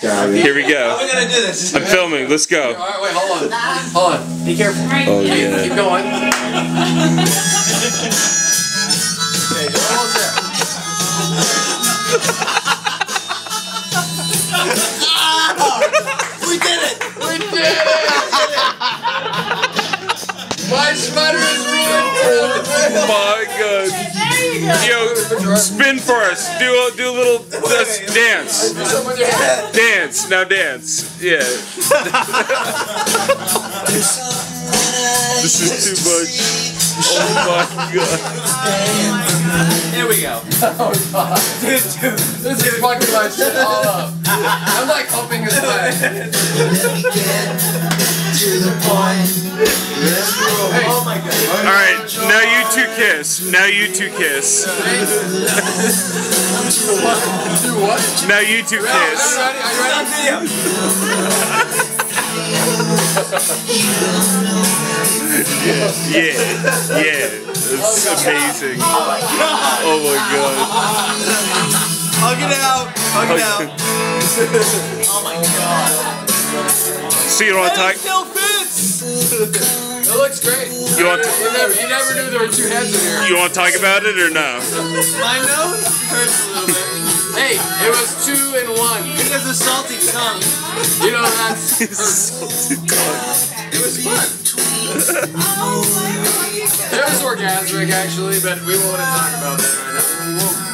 Here we go. How are we gonna do this? I'm filming. Let's go. Alright, wait, hold on. Hold on. Be careful. Oh, yeah. Keep going. Okay, almost there. We did it! We did it! My sweater is ruined forever. My God. Yo, spin for us. Do a little dance. Dance. Now dance. Yeah. This is too much. Oh my God. Here we go. Oh God. This is fucking my shit all up. I'm like humping his leg. Hey. Oh my God. Alright, now you two kiss. Now you two kiss. Do what? Now you two kiss. Are you ready? Are you ready? Yeah. Yeah. It's amazing. Oh my God. Hug it out. Hug it out. Oh my God. So you want to talk? Still fits. It looks great. You want to, You never knew there were two heads in here. you want to talk about it or no? My nose hurts a little bit. Hey, it was 2 and 1. It has a salty tongue. You know that's. It's so It was fun. It was orgasmic actually, but we won't want to talk about that right now.